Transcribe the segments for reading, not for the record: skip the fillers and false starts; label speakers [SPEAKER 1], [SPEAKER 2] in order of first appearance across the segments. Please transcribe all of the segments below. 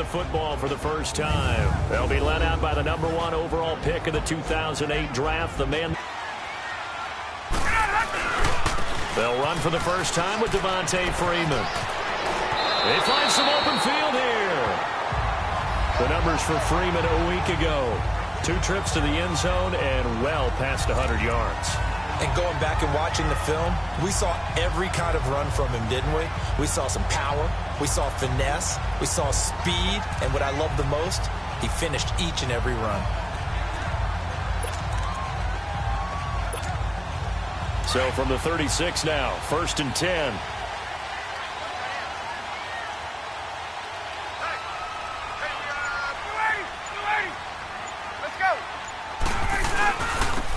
[SPEAKER 1] the football for the first time. They'll be led out by the #1 overall pick of the 2008 draft, the man. They'll run for the first time with Devontae Freeman. They find some open field here. The numbers for Freeman a week ago. 2 trips to the end zone and well past 100 yards.
[SPEAKER 2] And going back and watching the film, we saw every kind of run from him, didn't we? We saw some power, we saw finesse, we saw speed, and what I love the most, he finished each and every run.
[SPEAKER 1] So from the 36 now, 1st and 10.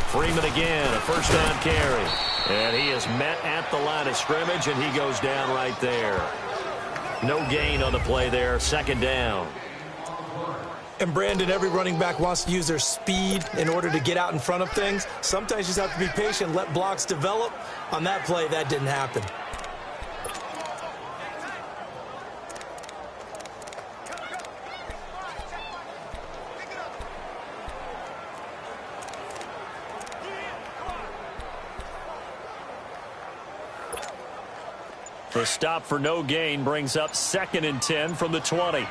[SPEAKER 1] Freeman again, a first down carry. And he is met at the line of scrimmage, and he goes down right there. No gain on the play there, 2nd down.
[SPEAKER 2] And Brandon, every running back wants to use their speed in order to get out in front of things. Sometimes you just have to be patient, let blocks develop. On that play, that didn't happen.
[SPEAKER 1] The stop for no gain brings up 2nd and 10 from the 20.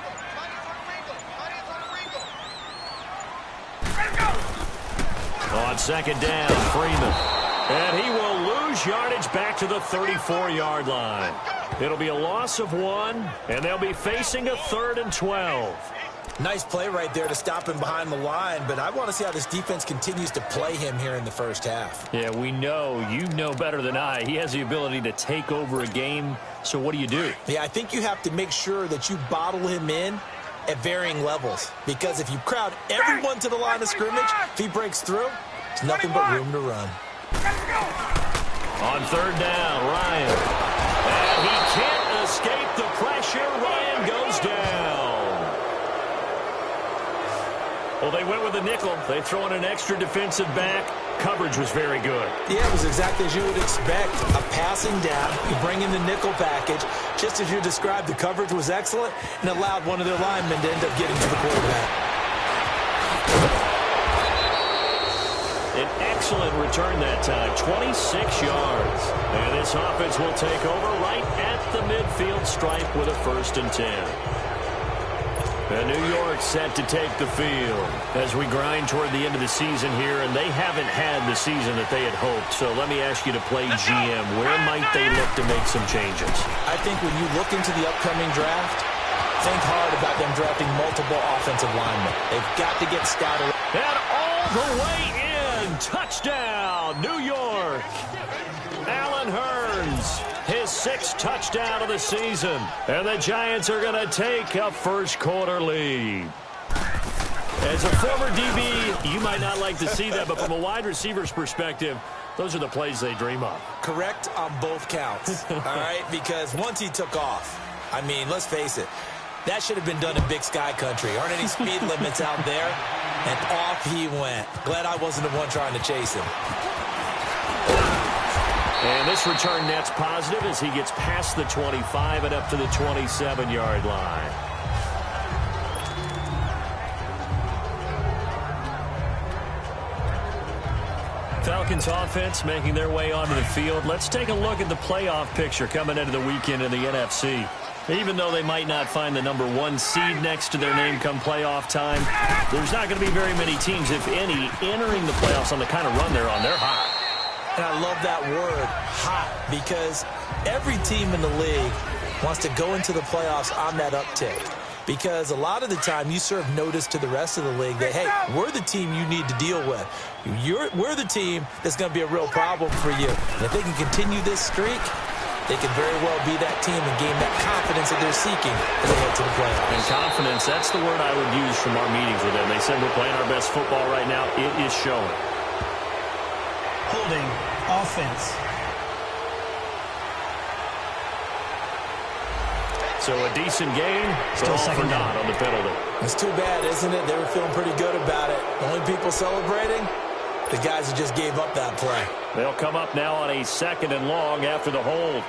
[SPEAKER 1] On 2nd down, Freeman. And he will lose yardage back to the 34-yard line. It'll be a loss of 1, and they'll be facing a 3rd and 12.
[SPEAKER 2] Nice play right there to stop him behind the line, but I want to see how this defense continues to play him here in the first half.
[SPEAKER 1] Yeah, we know. You know better than I. He has the ability to take over a game, so what do you do?
[SPEAKER 2] Yeah, I think you have to make sure that you bottle him in at varying levels, because if you crowd everyone to the line of scrimmage, if he breaks through, there's nothing but room to run.
[SPEAKER 1] On 3rd down, Ryan. And he can't escape the pressure. Ryan goes down. Well, they went with a nickel. They throw in an extra defensive back. Coverage was very good.
[SPEAKER 2] Yeah, it was exactly as you would expect. A passing down. You bring in the nickel package. Just as you described, the coverage was excellent and allowed one of their linemen to end up getting to the quarterback.
[SPEAKER 1] An excellent return that time, 26 yards. And this offense will take over right at the midfield stripe with a 1st and 10. And New York set to take the field as we grind toward the end of the season here, and they haven't had the season that they had hoped. So let me ask you to play GM. Where might they look to make some changes?
[SPEAKER 2] I think when you look into the upcoming draft, think hard about them drafting multiple offensive linemen. They've got to get scouted.
[SPEAKER 1] And all the way in, touchdown, New York. Allen Hurns, his 6th touchdown of the season. And the Giants are going to take a first-quarter lead. As a former DB, you might not like to see that, but from a wide receiver's perspective, those are the plays they dream of.
[SPEAKER 2] Correct on both counts, all right? Because once he took off, I mean, let's face it, that should have been done in Big Sky Country. Aren't any speed limits out there? And off he went. Glad I wasn't the one trying to chase him.
[SPEAKER 1] And this return net's positive as he gets past the 25 and up to the 27-yard line. Falcons offense making their way onto the field. Let's take a look at the playoff picture coming into the weekend in the NFC. Even though they might not find the #1 seed next to their name come playoff time, there's not going to be very many teams, if any, entering the playoffs on the kind of run they're on. They're hot.
[SPEAKER 2] And I love that word, hot, because every team in the league wants to go into the playoffs on that uptick. Because a lot of the time you serve notice to the rest of the league that, hey, we're the team you need to deal with. We're the team that's going to be a real problem for you. And if they can continue this streak, they can very well be that team and gain that confidence that they're seeking as they head to the playoffs.
[SPEAKER 1] And confidence, that's the word I would use from our meetings with them. They said we're playing our best football right now. It is showing.
[SPEAKER 3] Holding offense.
[SPEAKER 1] So a decent game, still second down on the penalty.
[SPEAKER 2] It's too bad, isn't it? They were feeling pretty good about it. The only people celebrating, the guys who just gave up that play.
[SPEAKER 1] They'll come up now on a 2nd and long after the hold.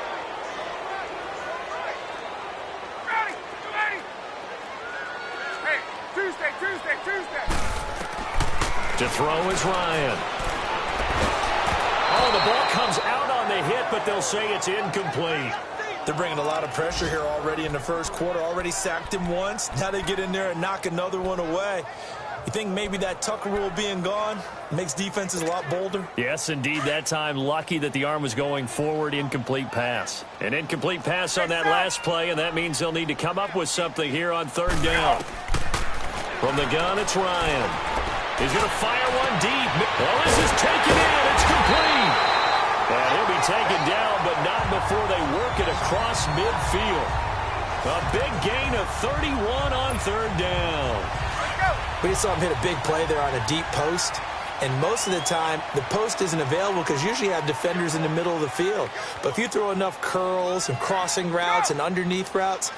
[SPEAKER 1] To throw is Ryan. Oh, the ball comes out on the hit, but they'll say it's incomplete.
[SPEAKER 2] They're bringing a lot of pressure here already in the first quarter. Already sacked him once. Now they get in there and knock another one away. You think maybe that Tucker rule being gone makes defenses a lot bolder?
[SPEAKER 1] Yes, indeed. That time, lucky that the arm was going forward. Incomplete pass. An incomplete pass on that last play, and that means they'll need to come up with something here on third down. From the gun, it's Ryan. He's going to fire one deep. Well, this is taken in. It's complete. And he'll be taken down, but not before they work it across midfield. A big gain of 31 on third down.
[SPEAKER 2] We just saw him hit a big play there on a deep post. And most of the time, the post isn't available because usually you have defenders in the middle of the field. But if you throw enough curls and crossing routes and underneath routes,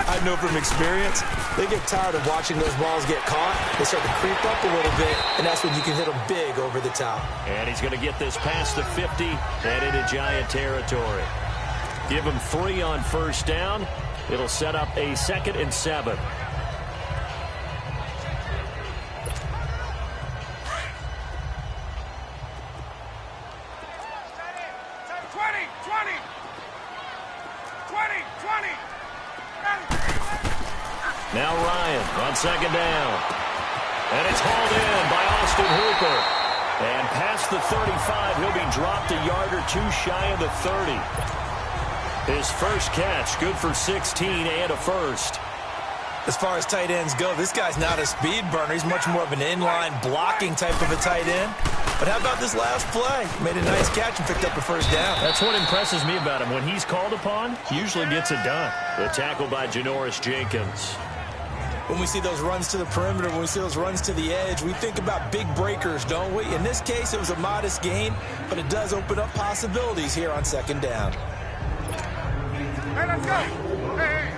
[SPEAKER 2] I know from experience, they get tired of watching those balls get caught. They start to creep up a little bit, and that's when you can hit them big over the top.
[SPEAKER 1] And he's going to get this past the 50 and into Giant territory. Give him 3 on first down. It'll set up a 2nd and 7. Now Ryan on second down. And it's hauled in by Austin Hooper. And past the 35, he'll be dropped a yard or 2 shy of the 30. His first catch, good for 16 and a first.
[SPEAKER 2] As far as tight ends go, this guy's not a speed burner. He's much more of an inline blocking type of a tight end. But how about this last play? Made a nice catch and picked up a first down.
[SPEAKER 1] That's what impresses me about him. When he's called upon, he usually gets it done. The tackle by Janoris Jenkins.
[SPEAKER 2] When we see those runs to the perimeter, when we see those runs to the edge, we think about big breakers, don't we? In this case, it was a modest gain, but it does open up possibilities here on second down.
[SPEAKER 3] Hey, let's go! Hey.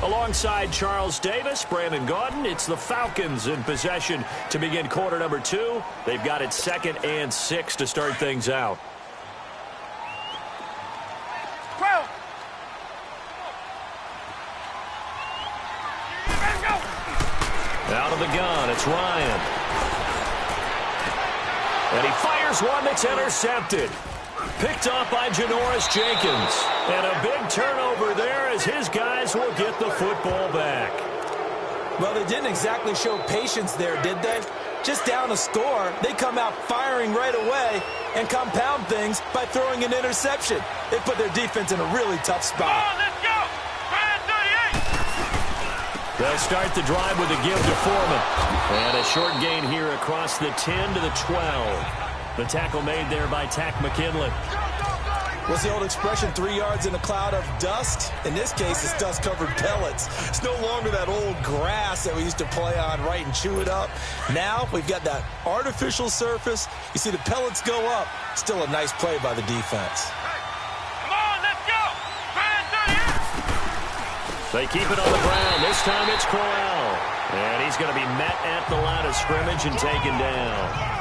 [SPEAKER 1] Alongside Charles Davis, Brandon Gaudin, it's the Falcons in possession to begin quarter number 2. They've got it 2nd and 6 to start things out.
[SPEAKER 3] 12. Let's go!
[SPEAKER 1] Out of the gun, it's Ryan. And he fires one that's intercepted. Picked off by Janoris Jenkins. And a big turnover there as his guys will get the football back.
[SPEAKER 2] Well, they didn't exactly show patience there, did they? Just down a score, they come out firing right away and compound things by throwing an interception. They put their defense in a really tough spot.
[SPEAKER 3] Oh, let's go! 38!
[SPEAKER 1] They'll start the drive with a give to Foreman. And a short gain here across the 10 to the 12. The tackle made there by Tack McKinley.
[SPEAKER 2] What's the old expression, 3 yards in a cloud of dust? In this case, it's dust-covered pellets. It's no longer that old grass that we used to play on, right, and chew it up. Now we've got that artificial surface. You see the pellets go up. Still a nice play by the defense.
[SPEAKER 3] Come on, let's go! 38!
[SPEAKER 1] They keep it on the ground. This time it's Corral. And he's going to be met at the line of scrimmage and taken down.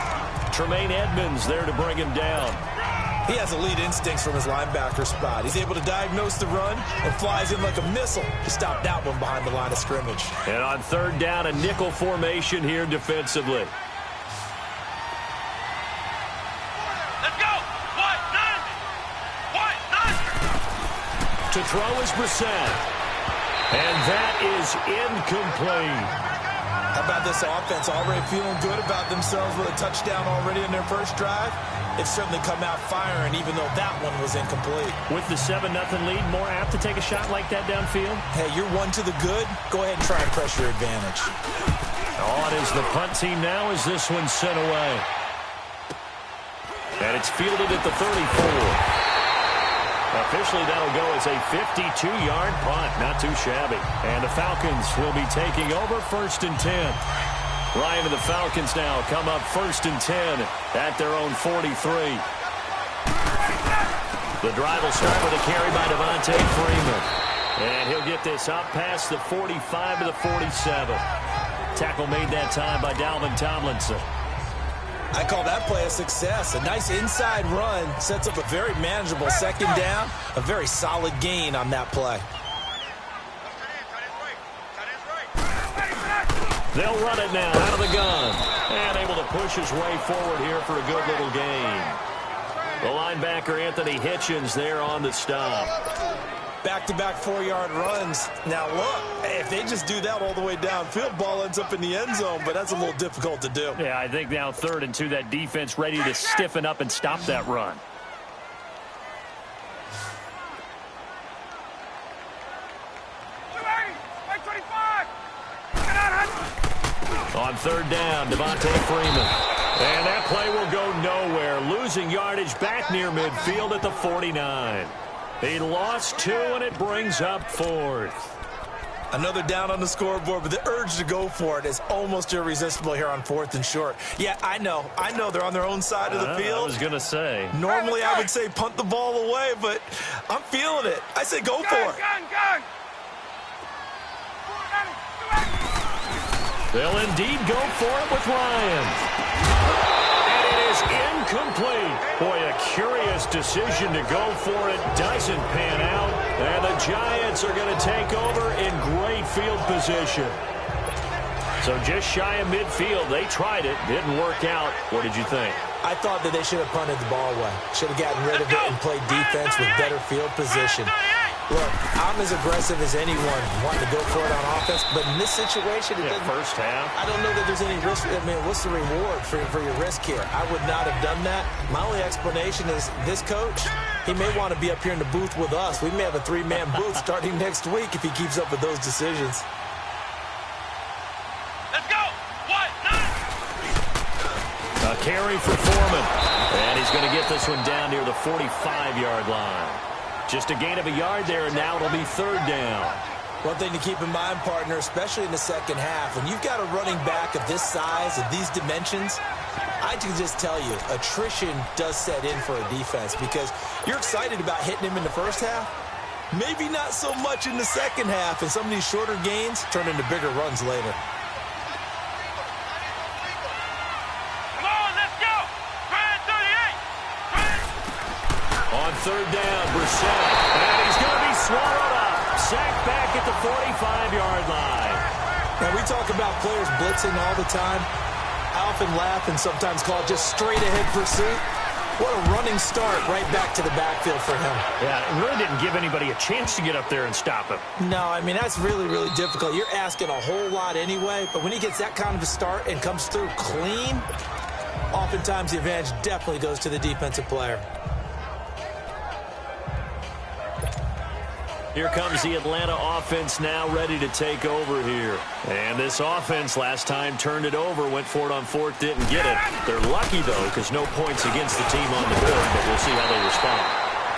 [SPEAKER 1] Tremaine Edmonds there to bring him down.
[SPEAKER 2] He has elite instincts from his linebacker spot. He's able to diagnose the run and flies in like a missile to stop that one behind the line of scrimmage.
[SPEAKER 1] And on third down, a nickel formation here defensively.
[SPEAKER 3] Let's go! What? None! What? None!
[SPEAKER 1] To throw is Brissett. And that is incomplete.
[SPEAKER 2] How about this offense? Already feeling good about themselves with a touchdown already in their first drive. They've certainly come out firing, even though that one was incomplete.
[SPEAKER 1] With the 7-0 lead, more apt to take a shot like that downfield?
[SPEAKER 2] Hey, you're one to the good. Go ahead and try and press your advantage.
[SPEAKER 1] On is the punt team now as this one's sent away. And it's fielded at the 34. Officially, that'll go as a 52-yard punt. Not too shabby. And the Falcons will be taking over 1st and 10. Ryan and the Falcons now come up 1st and 10 at their own 43. The drive will start with a carry by Devontae Freeman. And he'll get this up past the 45 to the 47. Tackle made that time by Dalvin Tomlinson.
[SPEAKER 2] I call that play a success. A nice inside run sets up a very manageable second down. A very solid gain on that play.
[SPEAKER 1] They'll run it now out of the gun. And able to push his way forward here for a good little gain. The linebacker, Anthony Hitchens, there on the stop.
[SPEAKER 2] Back-to-back 4-yard runs. Now, look, if they just do that all the way downfield, ball ends up in the end zone, but that's a little difficult to do.
[SPEAKER 1] Yeah, I think now 3rd and 2, that defense ready to stiffen up and stop that run. On 3rd down, Devontae Freeman. And that play will go nowhere. Losing yardage back near midfield at the 49. He lost 2, and it brings up 4th.
[SPEAKER 2] Another down on the scoreboard, but the urge to go for it is almost irresistible here on 4th and short. Yeah, I know they're on their own side of the field.
[SPEAKER 1] I was going to say.
[SPEAKER 2] Normally I would say punt the ball away, but I'm feeling it. I say go for it.
[SPEAKER 1] They'll indeed go for it with Ryan. And it is incomplete. Boy, a curious decision to go for it. Doesn't pan out. And the Giants are going to take over in great field position. So just shy of midfield. They tried it. Didn't work out. What did you think?
[SPEAKER 2] I thought that they should have punted the ball away. Should have gotten rid of it and played defense with better field position. Look, I'm as aggressive as anyone wanting to go for it on offense, but in this situation, it doesn't.
[SPEAKER 1] First half.
[SPEAKER 2] I don't know that there's any risk. I mean, what's the reward for your risk here? I would not have done that. My only explanation is this coach, he may want to be up here in the booth with us. We may have a 3-man booth starting next week if he keeps up with those decisions.
[SPEAKER 3] Let's go. What?
[SPEAKER 1] A carry for Foreman. And he's going to get this one down near the 45-yard line. Just a gain of a yard there, and now it'll be 3rd down.
[SPEAKER 2] One thing to keep in mind, partner, especially in the second half, when you've got a running back of this size, of these dimensions, I can just tell you, attrition does set in for a defense because you're excited about hitting him in the first half. Maybe not so much in the second half, and some of these shorter gains turn into bigger runs later.
[SPEAKER 3] Come on, let's go. 38.
[SPEAKER 1] On 3rd down, Brissett. And he's going to be swallowed up. Sacked back at the 45-yard line.
[SPEAKER 2] Now, we talk about players blitzing all the time. I often laugh and sometimes call it just straight-ahead pursuit. What a running start right back to the backfield for him.
[SPEAKER 1] Yeah, it really didn't give anybody a chance to get up there and stop him.
[SPEAKER 2] No, I mean, that's really, really difficult. You're asking a whole lot anyway, but when he gets that kind of a start and comes through clean, oftentimes the advantage definitely goes to the defensive player.
[SPEAKER 1] Here comes the Atlanta offense now ready to take over here. And this offense last time turned it over, went for it on 4th, didn't get it. They're lucky, though, because no points against the team on the board, but we'll see how they respond.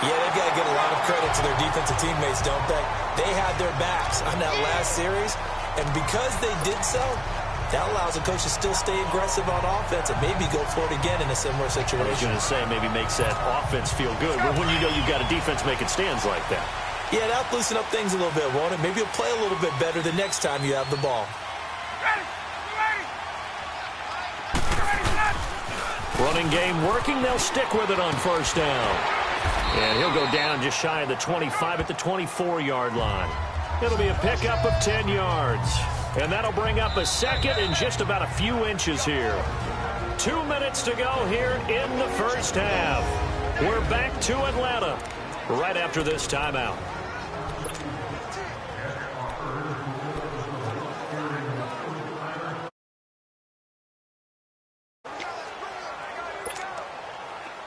[SPEAKER 2] Yeah, they've got to get a lot of credit to their defensive teammates, don't they? They had their backs on that last series, and because they did so, that allows the coach to still stay aggressive on offense and maybe go for it again in a similar situation.
[SPEAKER 1] I was going to say, maybe makes that offense feel good. But when you know you've got a defense making stands like that.
[SPEAKER 2] Yeah, that'll loosen up things a little bit, won't it? Maybe you'll play a little bit better the next time you have the ball.
[SPEAKER 1] Running game working. They'll stick with it on 1st down. And he'll go down just shy of the 25 at the 24-yard line. It'll be a pickup of 10 yards. And that'll bring up a 2nd and just about a few inches here. 2 minutes to go here in the first half. We're back to Atlanta right after this timeout.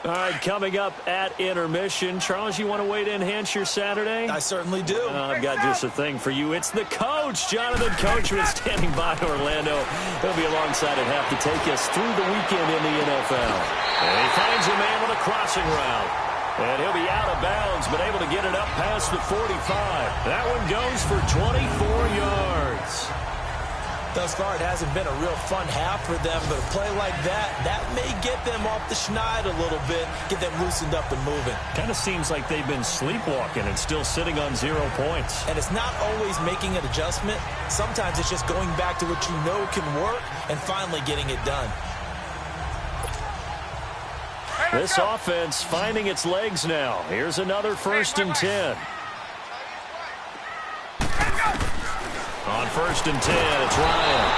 [SPEAKER 1] All right, coming up at intermission. Charles, you want to wait to enhance your Saturday?
[SPEAKER 2] I certainly do.
[SPEAKER 1] I've got just a thing for you. It's the coach, Jonathan Coachman, standing by Orlando. He'll be alongside at half to take us through the weekend in the NFL. And he finds a man with a crossing route. And he'll be out of bounds, but able to get it up past the 45. That one goes for 24 yards.
[SPEAKER 2] Thus far, it hasn't been a real fun half for them, but a play like that may get them off the schneid a little bit, get them loosened up and moving.
[SPEAKER 1] Kind of seems like they've been sleepwalking and still sitting on 0 points.
[SPEAKER 2] And it's not always making an adjustment. Sometimes it's just going back to what you know can work and finally getting it done.
[SPEAKER 1] This offense finding its legs now. Here's another 1st and 10. On 1st and 10, it's Ryan.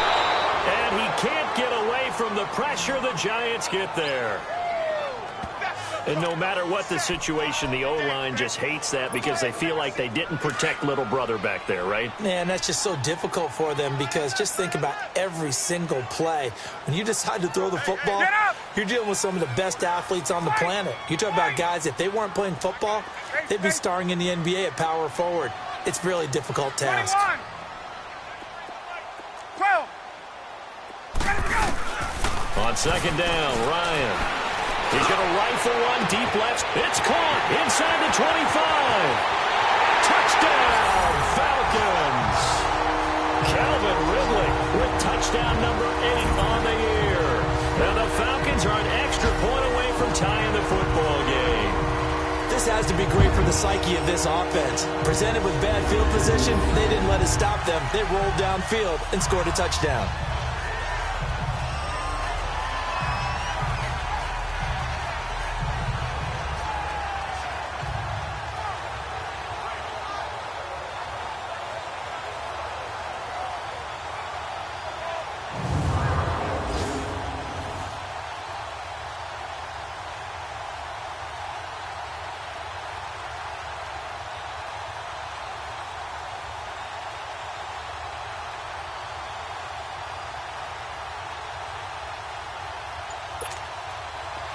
[SPEAKER 1] but he can't get away from the pressure. The Giants get there. And no matter what the situation, the O-line just hates that because they feel like they didn't protect little brother back there, right?
[SPEAKER 2] Man, that's just so difficult for them because just think about every single play. When you decide to throw the football, you're dealing with some of the best athletes on the planet. You talk about guys, if they weren't playing football, they'd be starring in the NBA at power forward. It's a really difficult task.
[SPEAKER 3] 12.
[SPEAKER 1] On second down, Ryan. He's going to rifle one deep left. It's caught inside the 25. Touchdown, Falcons. Calvin Ridley with touchdown number 8 on the year. Now the Falcons are an extra point away from tying the football game.
[SPEAKER 2] This has to be great for the psyche of this offense. Presented with bad field position, they didn't let it stop them. They rolled downfield and scored a touchdown.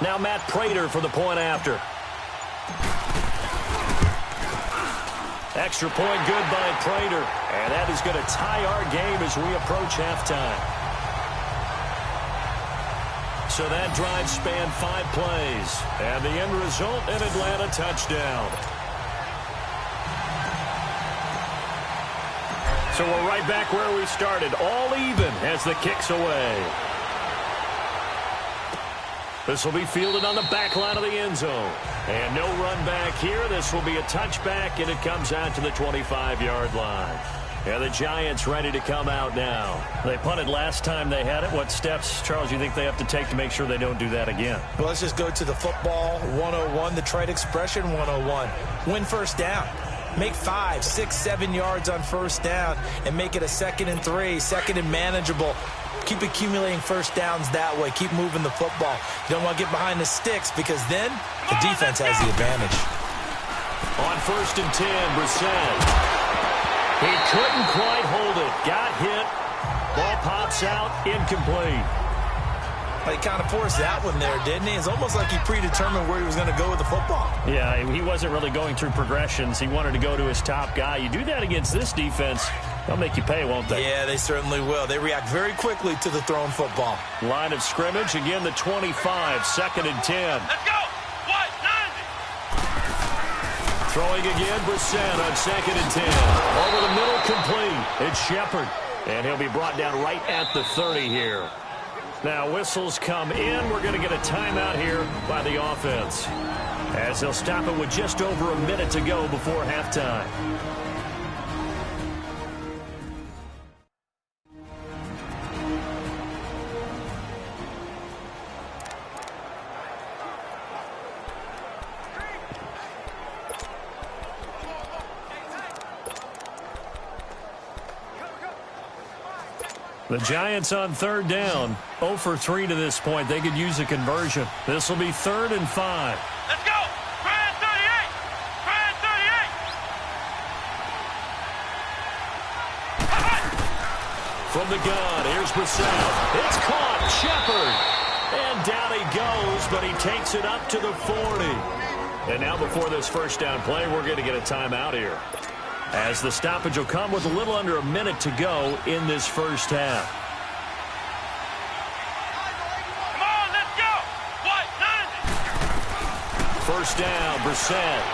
[SPEAKER 1] Now Matt Prater for the point after. Extra point good by Prater. And that is going to tie our game as we approach halftime. So that drive spanned 5 plays. And the end result, an Atlanta touchdown. So we're right back where we started. All even as the kick's away. This will be fielded on the back line of the end zone. And no run back here. This will be a touchback, and it comes out to the 25-yard line. Yeah, the Giants ready to come out now. They punted last time they had it. What steps, Charles, you think they have to take to make sure they don't do that again?
[SPEAKER 2] Well, let's just go to the football 101, the trade expression 101. Win first down. Make 5, 6, 7 yards on first down and make it a 2nd and 3, 2nd and manageable. Keep accumulating first downs that way. Keep moving the football. You don't want to get behind the sticks because then the defense has the advantage.
[SPEAKER 1] On 1st and 10, Brissett. He couldn't quite hold it. Got hit. Ball pops out. Incomplete.
[SPEAKER 2] He kind of forced that one there, didn't he? It's almost like he predetermined where he was going to go with the football.
[SPEAKER 1] Yeah, he wasn't really going through progressions. He wanted to go to his top guy. You do that against this defense, they'll make you pay, won't they?
[SPEAKER 2] Yeah, they certainly will. They react very quickly to the thrown football.
[SPEAKER 1] Line of scrimmage, again the 25, 2nd and 10.
[SPEAKER 3] Let's go. What? 90.
[SPEAKER 1] Throwing again, Brissett on 2nd and 10. Over the middle, complete. It's Shepard, and he'll be brought down right at the 30 here. Now whistles come in. We're going to get a timeout here by the offense, as they'll stop it with just over a minute to go before halftime. The Giants on 3rd down, 0 for 3 to this point. They could use a conversion. This will be 3rd and 5.
[SPEAKER 3] Let's go. Try and 38. Try and 38.
[SPEAKER 1] From the gun, here's Brissett. It's caught. Shepard. And down he goes, but he takes it up to the 40. And now before this first down play, we're going to get a timeout here, as the stoppage will come with a little under a minute to go in this first half.
[SPEAKER 3] Come on, let's go. What? 90.
[SPEAKER 1] First down, Brissett.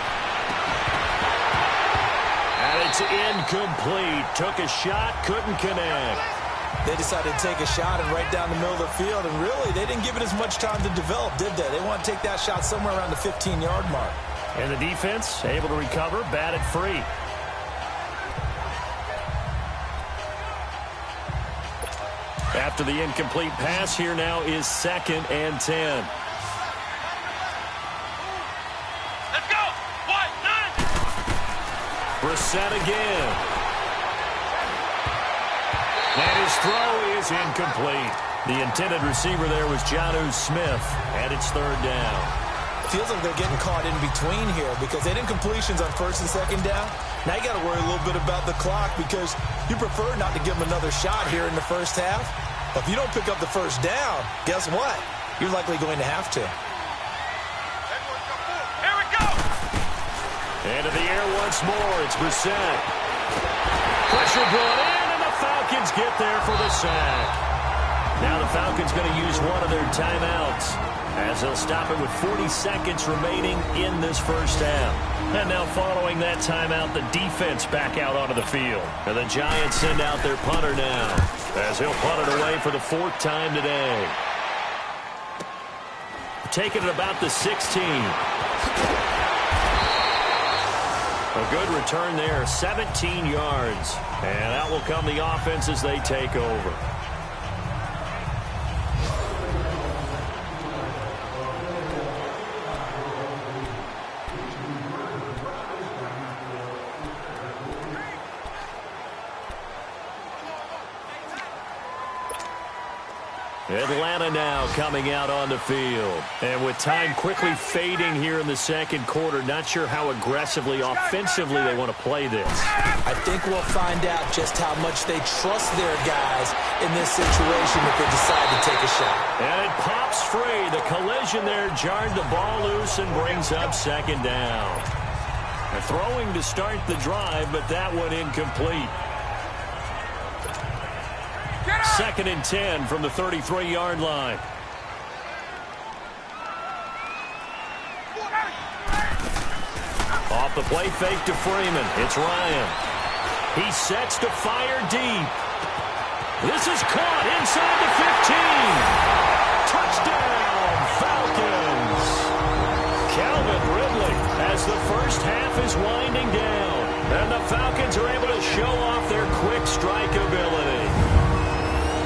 [SPEAKER 1] And it's incomplete. Took a shot, couldn't connect.
[SPEAKER 2] They decided to take a shot and right down the middle of the field, and really, they didn't give it as much time to develop, did they? They want to take that shot somewhere around the 15-yard mark.
[SPEAKER 1] And the defense able to recover, batted free. After the incomplete pass, here now is 2nd and 10.
[SPEAKER 3] Let's go. What? 90.
[SPEAKER 1] Brissett again. And his throw is is incomplete. The intended receiver there was Jonnu Smith, and it's third down.
[SPEAKER 2] Feels like they're getting caught in between here because they did incompletions on first and second down. Now you got to worry a little bit about the clock because you prefer not to give them another shot here in the first half. But if you don't pick up the first down, guess what? You're likely going to have to.
[SPEAKER 3] Here we go.
[SPEAKER 1] Into the air once more. It's Brissett. Pressure brought in, and the Falcons get there for the sack. Now the Falcons going to use one of their timeouts as they'll stop it with 40 seconds remaining in this first half. And now following that timeout, the defense back out onto the field. And the Giants send out their punter now as he'll punt it away for the fourth time today. Taking it about the 16. A good return there, 17 yards. And out will come the offense as they take over. Atlanta now coming out on the field. And with time quickly fading here in the second quarter, not sure how aggressively, offensively they want to play this.
[SPEAKER 2] I think we'll find out just how much they trust their guys in this situation if they decide to take a shot.
[SPEAKER 1] And it pops free. The collision there jarred the ball loose and brings up second down. A throwing to start the drive, but that one incomplete. Second and 10 from the 33-yard line. Off the play fake to Freeman. It's Ryan. He sets to fire deep. This is caught inside the 15. Touchdown, Falcons. Calvin Ridley as the first half is winding down. And the Falcons are able to show off their quick strike ability.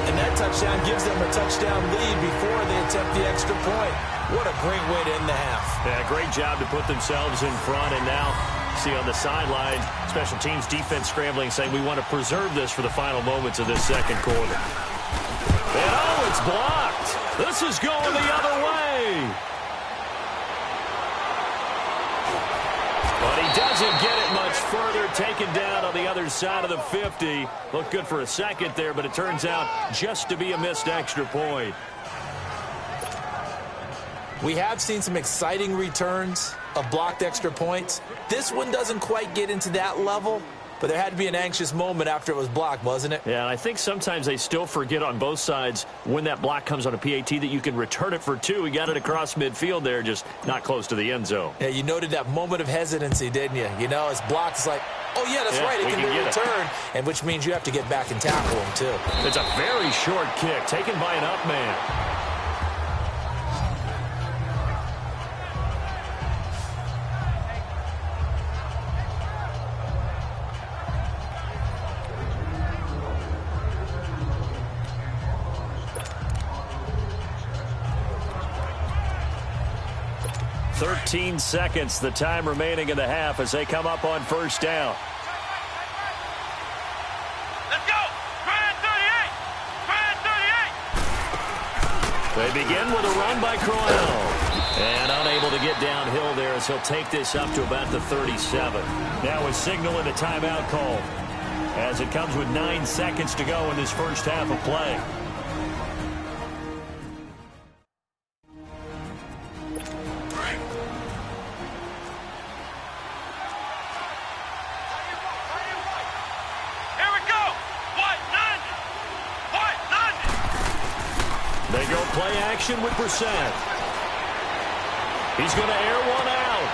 [SPEAKER 2] And that touchdown gives them a touchdown lead before they attempt the extra point. What a great way to end the half.
[SPEAKER 1] Yeah, great job to put themselves in front. And now, see on the sideline, special teams defense scrambling, saying we want to preserve this for the final moments of this second quarter. And oh, it's blocked. This is going the other way. But he doesn't get it much further, taken down on the other side of the 50. Looked good for a second there, but it turns out just to be a missed extra point.
[SPEAKER 2] We have seen some exciting returns of blocked extra points. This one doesn't quite get into that level, but there had to be an anxious moment after it was blocked, wasn't it?
[SPEAKER 1] Yeah, I think sometimes they still forget on both sides when that block comes on a PAT that you can return it for two. He got it across midfield there, just not close to the end zone.
[SPEAKER 2] Yeah, you noted that moment of hesitancy, didn't you? You know, it's blocked. It's like, oh, yeah, that's right. It can be returned, and which means you have to get back and tackle him, too.
[SPEAKER 1] It's a very short kick taken by an up man. Thirteen seconds, the time remaining in the half as they come up on first down.
[SPEAKER 3] Let's go. Try 38.
[SPEAKER 1] They begin with a run by Crowell. And unable to get downhill there as he'll take this up to about the 37. Now a signal and a timeout call as it comes with 9 seconds to go in this first half of play. They go play action with Brissett. He's going to air one out.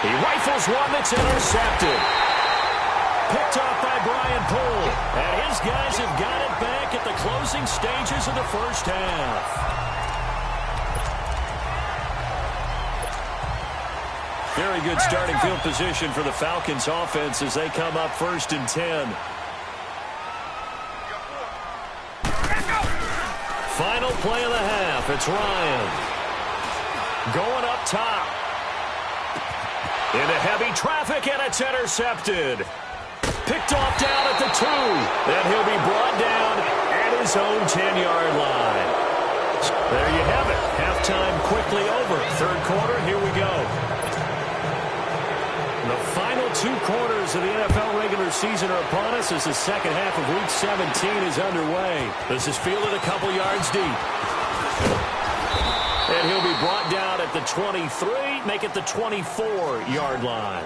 [SPEAKER 1] He rifles one that's intercepted. Picked off by Brian Poole. And his guys have got it back at the closing stages of the first half. Very good starting field position for the Falcons offense as they come up first and 10. Final play of the half. It's Ryan. Going up top. Into heavy traffic, and it's intercepted. Picked off down at the 2. Then he'll be brought down, and his his own 10-yard line. There you have it. Halftime quickly over. Third quarter, here we go. The final 2 quarters of the NFL regular season are upon us as the second half of Week 17 is underway. This is fielded a couple yards deep. And he'll be brought down at the 23, make it the 24-yard line.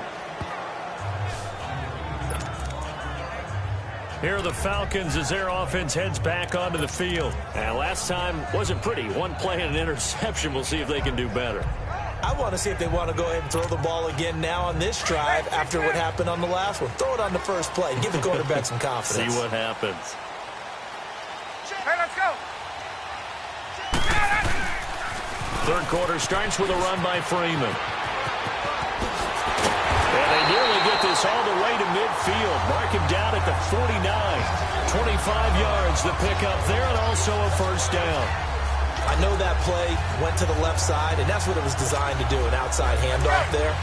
[SPEAKER 1] Here are the Falcons as their offense heads back onto the field. And last time wasn't pretty. One play and an interception. We'll see if they can do better.
[SPEAKER 2] I want to see if they want to go ahead and throw the ball again now on this drive after what happened on the last one. Throw it on the first play. Give the quarterback some confidence.
[SPEAKER 1] See what happens.
[SPEAKER 3] Hey, let's go.
[SPEAKER 1] Third quarter starts with a run by Freeman. And they nearly get this all the way to midfield. Mark him down at the 49. 25 yards the pickup there and also a first down.
[SPEAKER 2] I know that play went to the left side, and that's what it was designed to do, an outside handoff there.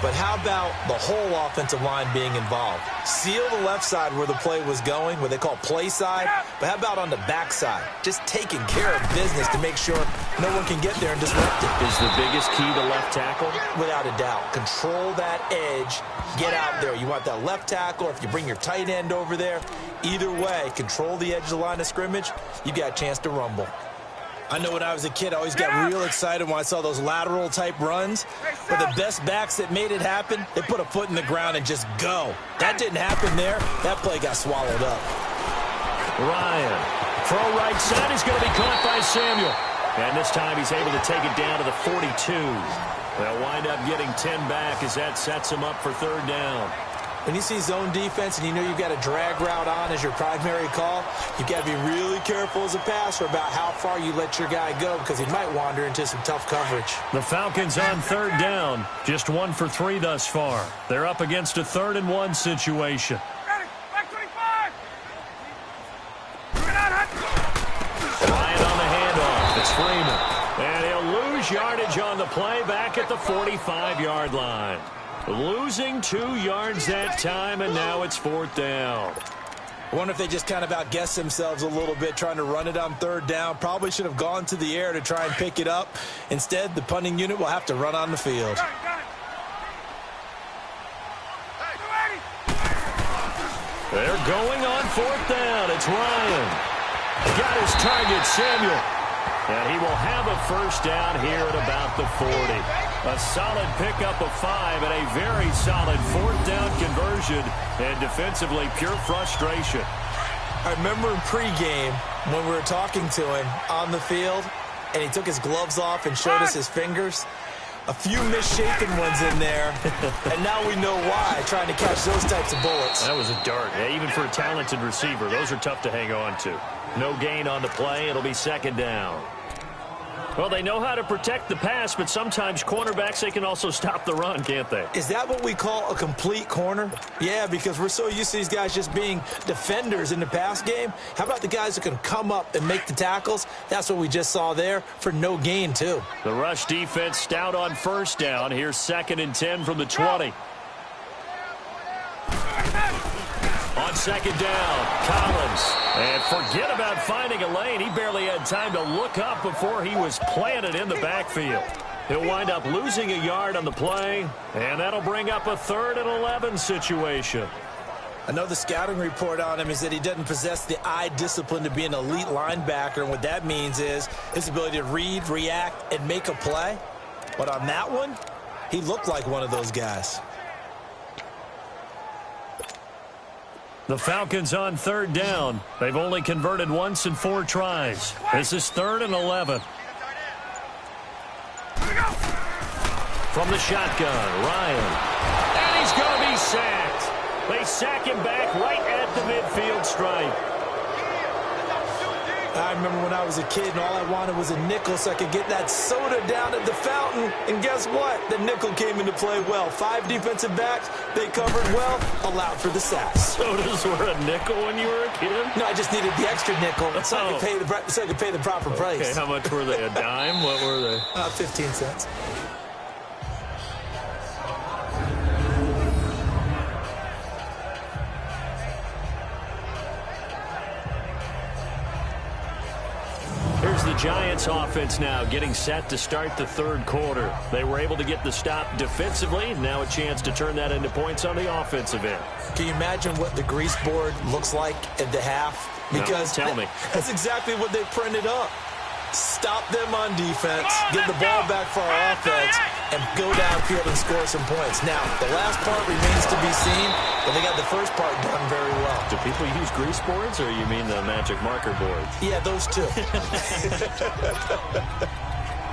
[SPEAKER 2] But how about the whole offensive line being involved? Seal the left side where the play was going, what they call play side. But how about on the back side? Just taking care of business to make sure no one can get there and disrupt it.
[SPEAKER 1] Is the biggest key to left tackle?
[SPEAKER 2] Without a doubt. Control that edge. Get out there. You want that left tackle, or if you bring your tight end over there. Either way, control the edge of the line of scrimmage. You got a chance to rumble. I know when I was a kid, I always got real excited when I saw those lateral-type runs. But the best backs that made it happen, they put a foot in the ground and just go. That didn't happen there. That play got swallowed up.
[SPEAKER 1] Ryan, throw right side is going to be caught by Samuel. And this time he's able to take it down to the 42. They'll wind up getting 10 back as that sets him up for third down.
[SPEAKER 2] When you see zone defense and you know you've got a drag route on as your primary call, you've got to be really careful as a passer about how far you let your guy go because he might wander into some tough coverage.
[SPEAKER 1] The Falcons on third down, just 1 for 3 thus far. They're up against a 3rd and 1 situation.
[SPEAKER 3] Back 25.
[SPEAKER 1] Ryan on the handoff. It's Freeman. And he'll lose yardage on the play back at the 45-yard line. Losing 2 yards that time, and now it's 4th down.
[SPEAKER 2] I wonder if they just kind of outguessed themselves a little bit trying to run it on third down. Probably should have gone to the air to try and pick it up. Instead, the punting unit will have to run on the field.
[SPEAKER 1] They're going on 4th down. It's Ryan. Got his target, Samuel. And he will have a first down here at about the 40. A solid pickup of 5 and a very solid 4th down conversion. And defensively, pure frustration.
[SPEAKER 2] I remember in pregame when we were talking to him on the field, and he took his gloves off and showed us his fingers. A few misshapen ones in there, and now we know why, trying to catch those types of bullets.
[SPEAKER 1] That was a dart. Yeah, even for a talented receiver, those are tough to hang on to. No gain on the play. It'll be 2nd down. Well, they know how to protect the pass, but sometimes cornerbacks, they can also stop the run, can't they?
[SPEAKER 2] Is that what we call a complete corner? Yeah, because we're so used to these guys just being defenders in the pass game. How about the guys that can come up and make the tackles? That's what we just saw there for no gain, too.
[SPEAKER 1] The rush defense stout on first down. Here's 2nd and 10 from the 20. On 2nd down, Collins. And forget about finding a lane. He barely had time to look up before he was planted in the backfield. He'll wind up losing a yard on the play, and that'll bring up a 3rd and 11 situation.
[SPEAKER 2] I know the scouting report on him is that he doesn't possess the eye discipline to be an elite linebacker, and what that means is his ability to read, react, and make a play. But on that one, he looked like one of those guys.
[SPEAKER 1] The Falcons on 3rd down. They've only converted once in 4 tries. This is 3rd and 11. From the shotgun, Ryan. And he's going to be sacked. They sack him back right at the midfield stripe.
[SPEAKER 2] I remember when I was a kid and all I wanted was a nickel so I could get that soda down at the fountain. And guess what? The nickel came into play well. 5 defensive backs, they covered well, allowed for the sacks.
[SPEAKER 1] Sodas were a nickel when you were a kid?
[SPEAKER 2] No, I just needed the extra nickel so I could pay the proper price.
[SPEAKER 1] Okay, how much were they? A dime? What were they?
[SPEAKER 2] 15 cents.
[SPEAKER 1] the Giants offense now getting set to start the third quarter. They were able to get the stop defensively. Now a chance to turn that into points on the offensive end.
[SPEAKER 2] Can you imagine what the grease board looks like at the half? Because
[SPEAKER 1] no, tell me.
[SPEAKER 2] That's exactly what they printed up. Stop them on defense, get the ball back for our offense, and go downfield and score some points. Now, the last part remains to be seen, but they got the first part done very well.
[SPEAKER 1] Do people use grease boards, or you mean the magic marker boards?
[SPEAKER 2] Yeah, those two.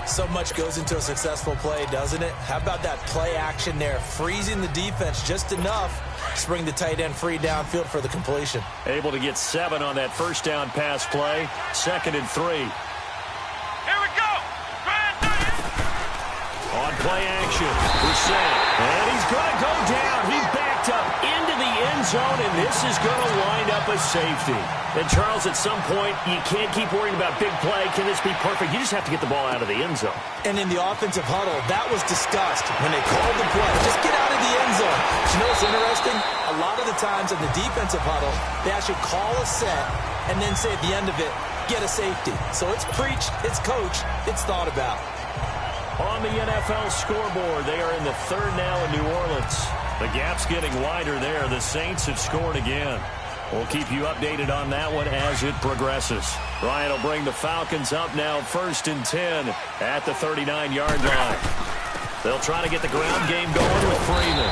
[SPEAKER 2] So much goes into a successful play, doesn't it? How about that play action there, freezing the defense just enough to bring the tight end free downfield for the completion.
[SPEAKER 1] Able to get 7 on that first down pass play, 2nd and 3.
[SPEAKER 3] Here we go.
[SPEAKER 1] On play action, Brissett, and he's going to go down. He backed up into the end zone, and this is going to wind up a safety. And, Charles, at some point, you can't keep worrying about big play. Can this be perfect? You just have to get the ball out of the end zone.
[SPEAKER 2] And in the offensive huddle, that was discussed when they called the play. Just get out of the end zone. But you know what's interesting? A lot of the times in the defensive huddle, they actually call a set and then say at the end of it, get a safety. So it's preached, it's coached, it's thought about.
[SPEAKER 1] On the NFL scoreboard, they are in the third now in New Orleans. The gap's getting wider there. The Saints have scored again. We'll keep you updated on that one as it progresses. Ryan will bring the Falcons up now 1st and 10 at the 39-yard line. They'll try to get the ground game going with Freeman.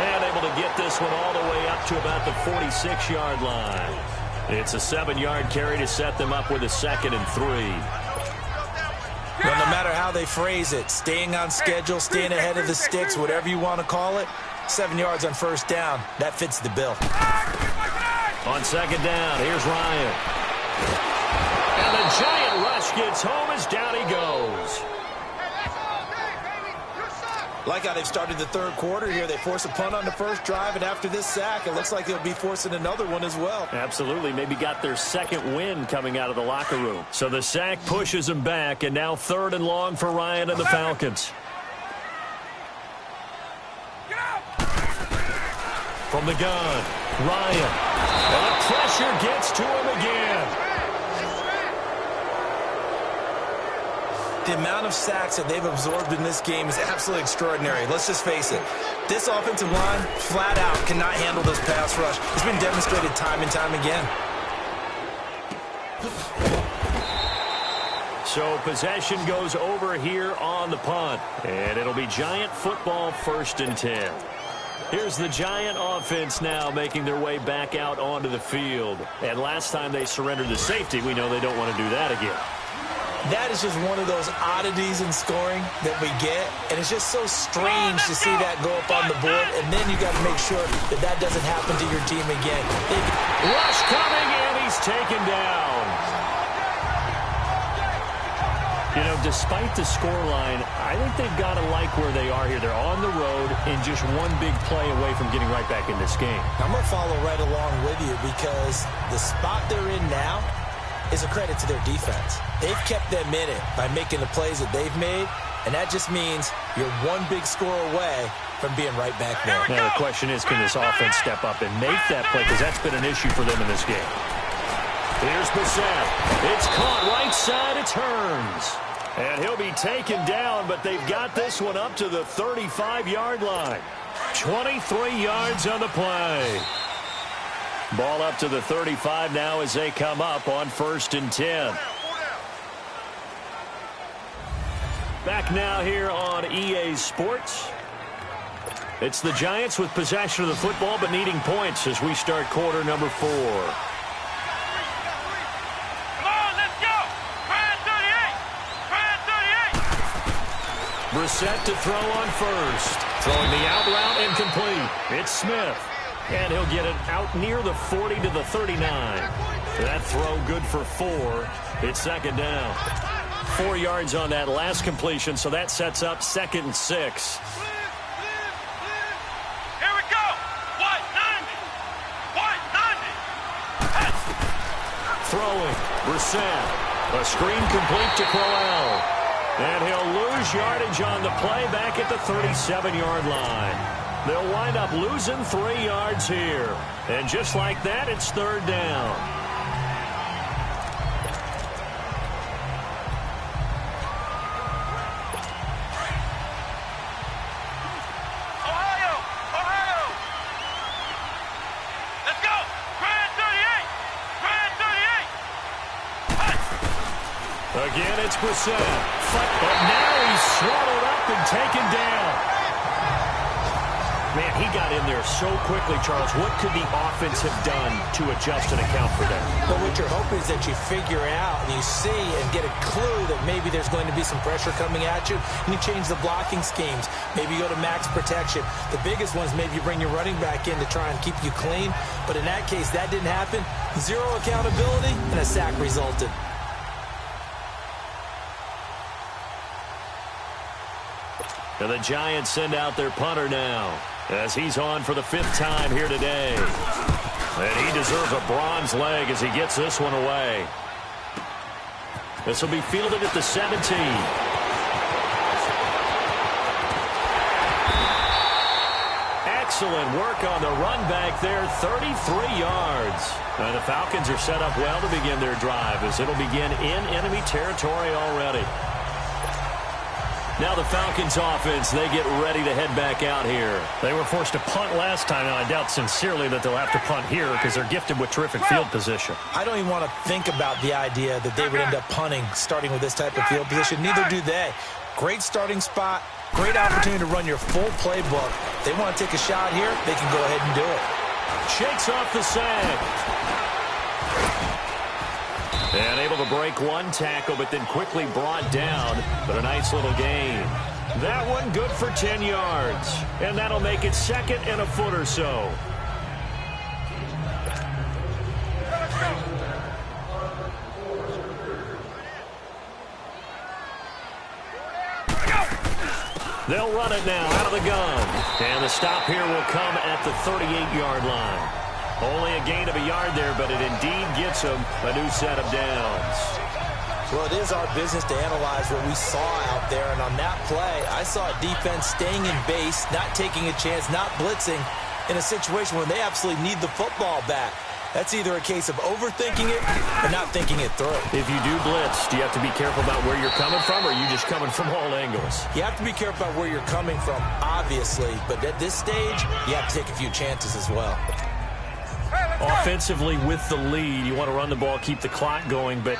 [SPEAKER 1] And able to get this one all the way up to about the 46-yard line. It's a 7-yard carry to set them up with a 2nd and 3.
[SPEAKER 2] Well, no matter how they phrase it, staying on schedule, staying ahead of the sticks, whatever you want to call it, 7 yards on first down, that fits the bill.
[SPEAKER 1] On 2nd down, here's Ryan. And the giant rush gets home as down he goes.
[SPEAKER 2] Like how they've started the third quarter here. They force a punt on the first drive, and after this sack, it looks like they'll be forcing another one as well.
[SPEAKER 1] Absolutely. Maybe got their 2nd win coming out of the locker room. So the sack pushes them back, and now 3rd and long for Ryan and the Falcons. From the gun, Ryan. And the pressure gets to him again.
[SPEAKER 2] The amount of sacks that they've absorbed in this game is absolutely extraordinary. Let's just face it. This offensive line, flat out, cannot handle this pass rush. It's been demonstrated time and time again.
[SPEAKER 1] So possession goes over here on the punt. And it'll be Giant football 1st and 10. Here's the Giant offense now making their way back out onto the field. And last time they surrendered the safety, we know they don't want to do that again.
[SPEAKER 2] That is just one of those oddities in scoring that we get, and it's just so strange to see that go up on the board, and then you got to make sure that that doesn't happen to your team again.
[SPEAKER 1] Rush coming, and he's taken down. You know, despite the scoreline, I think they've got to like where they are here. They're on the road and just one big play away from getting right back in this game.
[SPEAKER 2] I'm going to follow right along with you because the spot they're in now is a credit to their defense. They've kept them in it by making the plays that they've made, and that just means you're one big score away from being right back there.
[SPEAKER 1] Now, the question is, can this offense step up and make that play? Because that's been an issue for them in this game. Here's Brissett. It's caught right side. It turns. And he'll be taken down, but they've got this one up to the 35-yard line. 23 yards on the play. Ball up to the 35 now as they come up on 1st and 10. Back now here on EA Sports. It's the Giants with possession of the football but needing points as we start quarter number 4.
[SPEAKER 3] Come on, let's go. Try 38.
[SPEAKER 1] Brissett to throw on first. Throwing the out route incomplete. It's Smith. And he'll get it out near the 40 to the 39. That throw good for 4. It's 2nd down. 4 yards on that last completion, so that sets up 2nd and 6.
[SPEAKER 3] Here we go. White 90. White 90.
[SPEAKER 1] Throwing. Brissett. A screen complete to Crowell. And he'll lose yardage on the play back at the 37-yard line. They'll wind up losing 3 yards here. And just like that, it's 3rd down. Again, it's Brissett. But now he's swallowed up and taken down. Man, he got in there so quickly, Charles. What could the offense have done to adjust and account for that?
[SPEAKER 2] But what you're hoping is that you figure out and you see and get a clue that maybe there's going to be some pressure coming at you, and you change the blocking schemes. Maybe you go to max protection. The biggest one is maybe you bring your running back in to try and keep you clean. But in that case, that didn't happen. Zero accountability, and a sack resulted.
[SPEAKER 1] And the Giants send out their punter now, as he's on for the 5th time here today. And he deserves a bronze leg as he gets this one away. This will be fielded at the 17. Excellent work on the run back there, 33 yards. And the Falcons are set up well to begin their drive, as it'll begin in enemy territory already. Now the Falcons offense, they get ready to head back out here.
[SPEAKER 4] They were forced to punt last time, and I doubt sincerely that they'll have to punt here because they're gifted with terrific field position.
[SPEAKER 2] I don't even want to think about the idea that they would end up punting starting with this type of field position. Neither do they. Great starting spot, great opportunity to run your full playbook. They want to take a shot here, they can go ahead and do it.
[SPEAKER 1] Shakes off the sack. And able to break one tackle, but then quickly brought down. But a nice little gain. That one good for 10 yards. And that'll make it 2nd and a foot or so. They'll run it now out of the gun. And the stop here will come at the 38-yard line. Only a gain of a yard there, but it indeed gets him a new set of downs.
[SPEAKER 2] Well, it is our business to analyze what we saw out there, and on that play, I saw a defense staying in base, not taking a chance, not blitzing, in a situation where they absolutely need the football back. That's either a case of overthinking it or not thinking it through.
[SPEAKER 1] If you do blitz, do you have to be careful about where you're coming from, or are you just coming from all angles?
[SPEAKER 2] You have to be careful about where you're coming from, obviously, but at this stage, you have to take a few chances as well.
[SPEAKER 1] Offensively with the lead, you want to run the ball, keep the clock going, but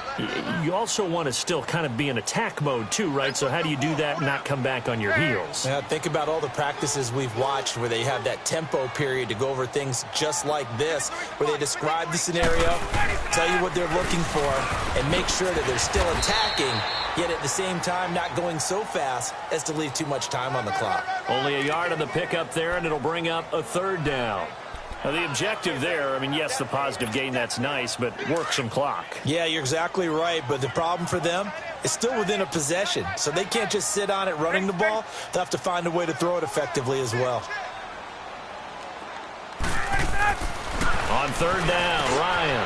[SPEAKER 1] you also want to still kind of be in attack mode too, right? So how do you do that and not come back on your heels?
[SPEAKER 2] Yeah, think about all the practices we've watched where they have that tempo period to go over things just like this, where they describe the scenario, tell you what they're looking for, and make sure that they're still attacking, yet at the same time not going so fast as to leave too much time on the clock.
[SPEAKER 1] Only a yard on the pickup there, and it'll bring up a 3rd down. Now, the objective there, I mean, yes, the positive gain, that's nice, but work some clock.
[SPEAKER 2] Yeah, you're exactly right, but the problem for them is still within a possession, so they can't just sit on it running the ball. They'll have to find a way to throw it effectively as well.
[SPEAKER 1] On 3rd down, Ryan.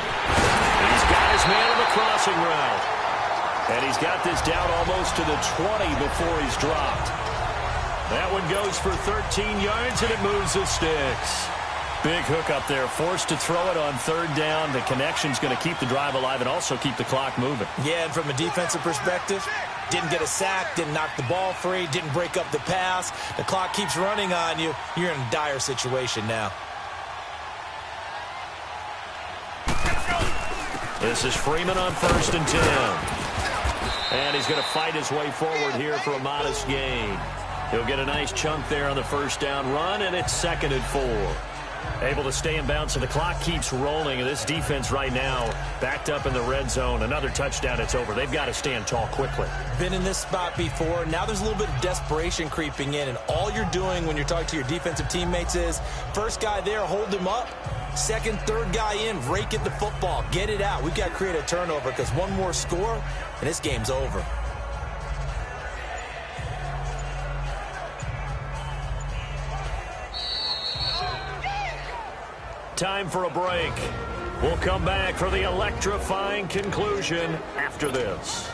[SPEAKER 1] He's got his man on the crossing route. And he's got this down almost to the 20 before he's dropped. That one goes for 13 yards, and it moves the sticks. Big hook up there, forced to throw it on 3rd down. The connection's going to keep the drive alive and also keep the clock moving.
[SPEAKER 2] Yeah, and from a defensive perspective, didn't get a sack, didn't knock the ball free, didn't break up the pass. The clock keeps running on you. You're in a dire situation now.
[SPEAKER 1] This is Freeman on 1st and 10. And he's going to fight his way forward here for a modest gain. He'll get a nice chunk there on the 1st down run, and it's 2nd and 4. Able to stay in bounds, so the clock keeps rolling. And this defense right now backed up in the red zone. Another touchdown, it's over. They've got to stand tall quickly.
[SPEAKER 2] Been in this spot before. Now there's a little bit of desperation creeping in, and all you're doing when you're talking to your defensive teammates is first guy there, hold him up. 2nd, 3rd guy in, rake at the football. Get it out. We've got to create a turnover because one more score, and this game's over.
[SPEAKER 1] Time for a break. We'll come back for the electrifying conclusion after this.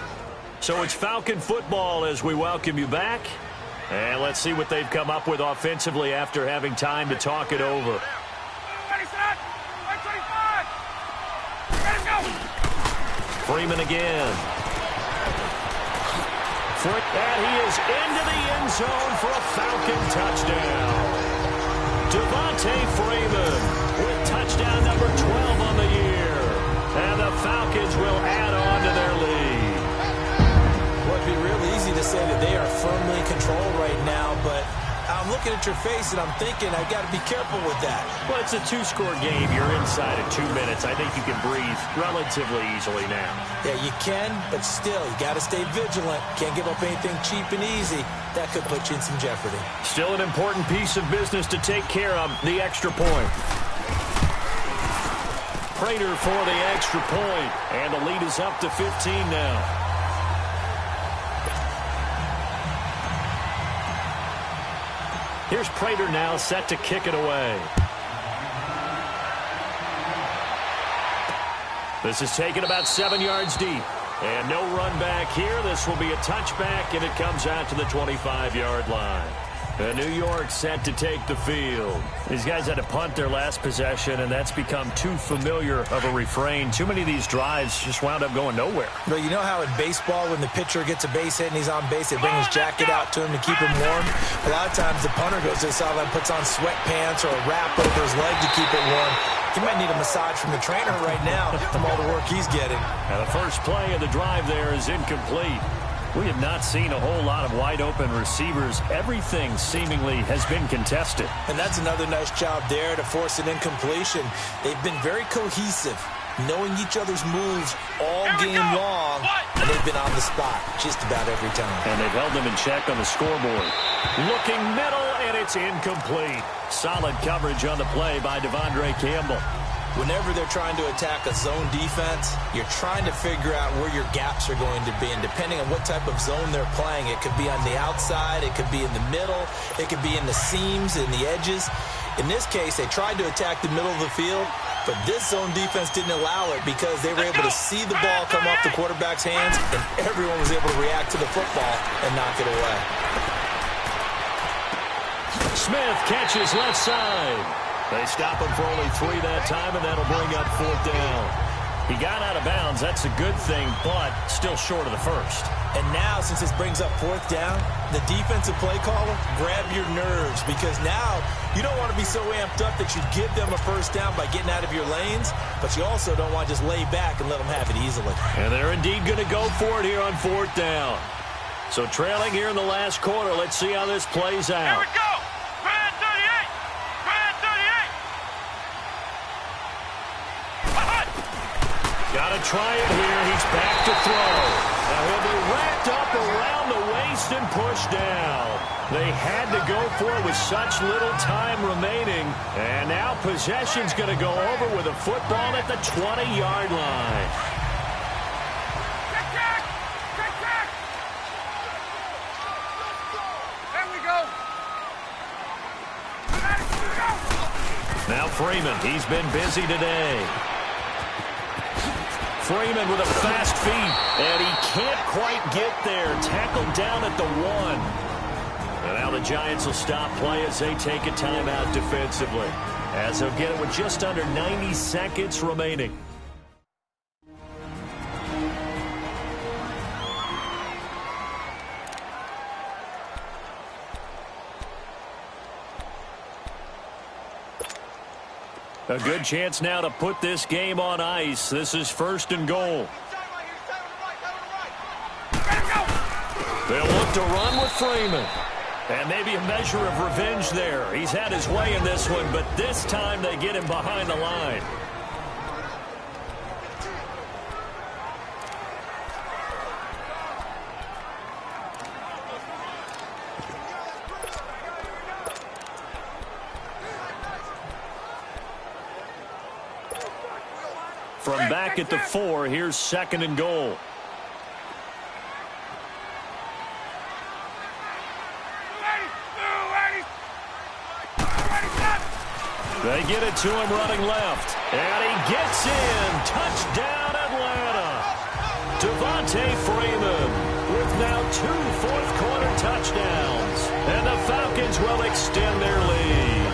[SPEAKER 1] So it's Falcon football as we welcome you back. And let's see what they've come up with offensively after having time to talk it over. Freeman again. And he is into the end zone for a Falcon touchdown. Devontae Freeman with touchdown number 12 on the year. And the Falcons will add on to their lead.
[SPEAKER 2] I'm looking at your face, and I'm thinking I got to be careful with that.
[SPEAKER 1] Well, it's a two-score game. You're inside of 2 minutes. I think you can breathe relatively easily now.
[SPEAKER 2] Yeah, you can, but still, you got to stay vigilant. Can't give up anything cheap and easy. That could put you in some jeopardy.
[SPEAKER 1] Still an important piece of business to take care of, the extra point. Prater for the extra point, and the lead is up to 15 now. Here's Prater now set to kick it away. This is taken about 7 yards deep. And no run back here. This will be a touchback, and it comes out to the 25-yard line. New York set to take the field. These guys had to punt their last possession, and that's become too familiar of a refrain. Too many of these drives just wound up going nowhere.
[SPEAKER 2] But you know how in baseball, when the pitcher gets a base hit and he's on base, they bring his jacket out to him to keep him warm? A lot of times the punter goes to the sideline, puts on sweatpants or a wrap over his leg to keep it warm. He might need a massage from the trainer right now from all the work he's getting.
[SPEAKER 1] And the first play of the drive there is incomplete. We have not seen a whole lot of wide-open receivers. Everything seemingly has been contested.
[SPEAKER 2] And that's another nice job there to force an incompletion. They've been very cohesive, knowing each other's moves all game long, and they've been on the spot just about every time.
[SPEAKER 1] And they've held them in check on the scoreboard. Looking middle, and it's incomplete. Solid coverage on the play by Devondre Campbell.
[SPEAKER 2] Whenever they're trying to attack a zone defense, you're trying to figure out where your gaps are going to be. And depending on what type of zone they're playing, it could be on the outside, it could be in the middle, it could be in the seams, in the edges. In this case, they tried to attack the middle of the field, but this zone defense didn't allow it because they were able to see the ball come off the quarterback's hands, and everyone was able to react to the football and knock it away.
[SPEAKER 1] Smith catches left side. They stop him for only 3 that time, and that'll bring up 4th down. He got out of bounds. That's a good thing, but still short of the first.
[SPEAKER 2] And now, since this brings up 4th down, the defensive play caller, grab your nerves, because now you don't want to be so amped up that you give them a first down by getting out of your lanes, but you also don't want to just lay back and let them have it easily.
[SPEAKER 1] And they're indeed going to go for it here on 4th down. So trailing here in the last quarter. Let's see how this plays out.
[SPEAKER 3] Here we go. Brand 38. Brand 38.
[SPEAKER 1] Got to try it here. He's back to throw. Now he'll be wrapped up around the waist and pushed down. They had to go for it with such little time remaining. And now possession's going to go over with a football at the 20-yard line.
[SPEAKER 3] There we go.
[SPEAKER 1] Now Freeman, he's been busy today. Freeman with a fast feet, and he can't quite get there. Tackled down at the 1. And now the Giants will stop play as they take a timeout defensively, as they'll get it with just under 90 seconds remaining. A good chance now to put this game on ice. This is 1st and goal. They'll look to run with Freeman. And maybe a measure of revenge there. He's had his way in this one, but this time they get him behind the line. From back at the 4, here's 2nd and goal. They get it to him running left. And he gets in. Touchdown, Atlanta. Devontae Freeman with now 2 fourth-quarter touchdowns. And the Falcons will extend their lead.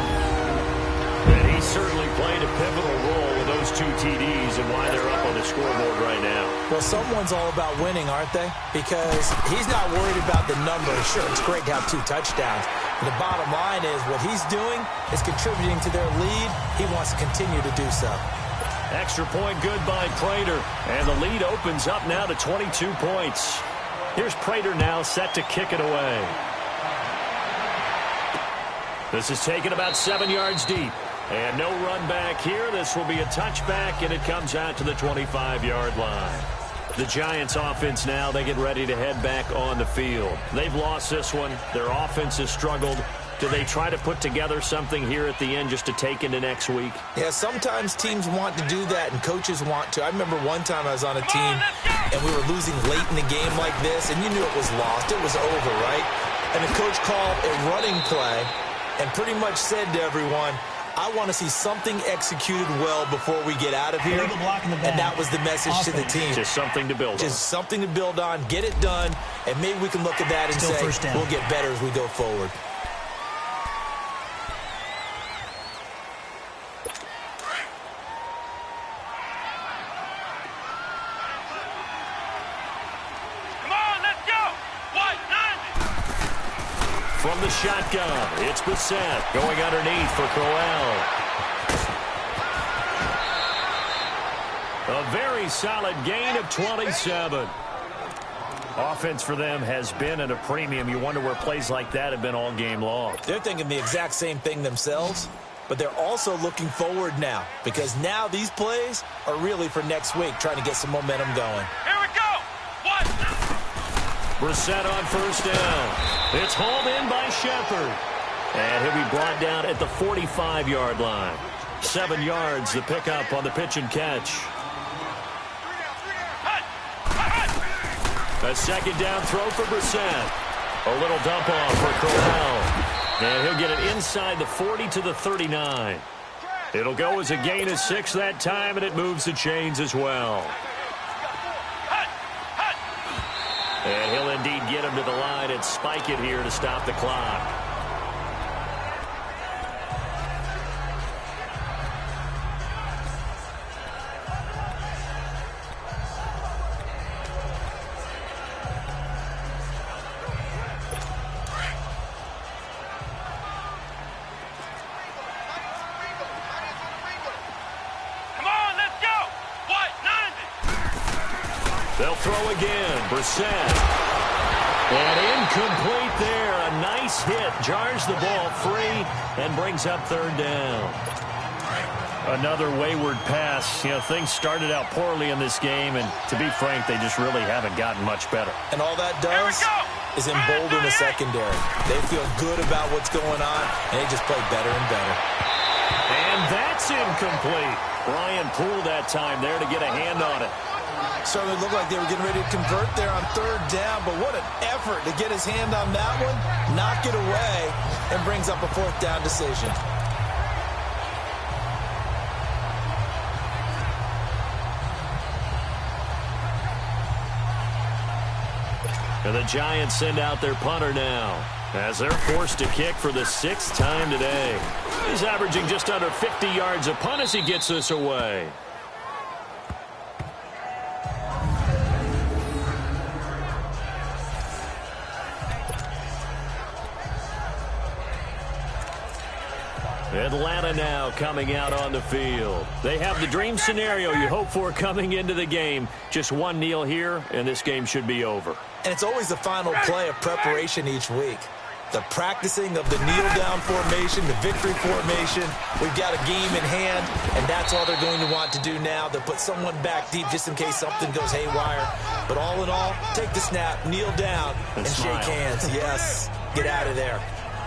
[SPEAKER 1] And he certainly played a pivotal role with those 2 TDs and why they're up on the scoreboard right now.
[SPEAKER 2] Well, someone's all about winning, aren't they? Because he's not worried about the numbers. Sure, it's great to have 2 touchdowns. But the bottom line is what he's doing is contributing to their lead. He wants to continue to do so.
[SPEAKER 1] Extra point good by Prater. And the lead opens up now to 22 points. Here's Prater now set to kick it away. This is taken about 7 yards deep. And no run back here. This will be a touchback, and it comes out to the 25-yard line. The Giants offense now, they get ready to head back on the field. They've lost this one. Their offense has struggled. Do they try to put together something here at the end just to take into next week?
[SPEAKER 2] Yeah, sometimes teams want to do that, and coaches want to. I remember one time I was on a team, and we were losing late in the game like this, and you knew it was lost. It was over, right? And the coach called a running play and pretty much said to everyone, I want to see something executed well before we get out of here. And that was the message to the team.
[SPEAKER 1] Just something to build on.
[SPEAKER 2] Just something to build on, get it done, and maybe we can look at that and say, we'll get better as we go forward.
[SPEAKER 1] From the shotgun, it's BZN going underneath for Crowell. A very solid gain of 27. Offense for them has been at a premium. You wonder where plays like that have been all game long.
[SPEAKER 2] They're thinking the exact same thing themselves, but they're also looking forward now because now these plays are really for next week, trying to get some momentum going.
[SPEAKER 3] Here we go. What?
[SPEAKER 1] BZN on first down. It's hauled in by Shepard. And he'll be brought down at the 45-yard line. 7 yards, the pickup on the pitch and catch. A second down throw for BZN. A little dump off for Crowell. And he'll get it inside the 40 to the 39. It'll go as a gain of 6 that time, and it moves the chains as well. And he'll indeed get him to the line and spike it here to stop the clock.
[SPEAKER 3] Come on, let's go. What? 90.
[SPEAKER 1] They'll throw again. BZN. And incomplete there. A nice hit. Jars the ball free and brings up third down. Another wayward pass. You know, things started out poorly in this game, and to be frank, they just really haven't gotten much better.
[SPEAKER 2] And all that does is embolden the secondary. They feel good about what's going on, and they just play better and better.
[SPEAKER 1] And that's incomplete. Brian Poole that time there to get a hand on it.
[SPEAKER 2] Certainly looked like they were getting ready to convert there on third down, but what an effort to get his hand on that one, knock it away, and brings up a fourth down decision.
[SPEAKER 1] And the Giants send out their punter now as they're forced to kick for the 6th time today. He's averaging just under 50 yards a punt as he gets this away. Atlanta now coming out on the field. They have the dream scenario you hope for coming into the game. Just one kneel here, and this game should be over.
[SPEAKER 2] And it's always the final play of preparation each week. The practicing of the kneel-down formation, the victory formation. We've got a game in hand, and that's all they're going to want to do now. They'll put someone back deep just in case something goes haywire. But all in all, take the snap, kneel down, and shake hands. Yes, get out of there.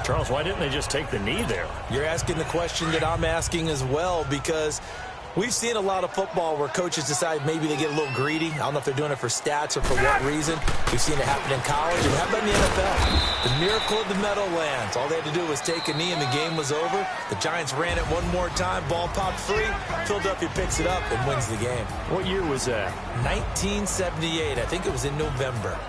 [SPEAKER 4] Charles, why didn't they just take the knee there?
[SPEAKER 2] You're asking the question that I'm asking as well, because we've seen a lot of football where coaches decide maybe they get a little greedy. I don't know if they're doing it for stats or for what reason. We've seen it happen in college, and how about in the NFL? The miracle of the Meadowlands. All they had to do was take a knee, and the game was over. The Giants ran it one more time. Ball popped free. Philadelphia picks it up and wins the game.
[SPEAKER 1] What year was that?
[SPEAKER 2] 1978. I think it was in November.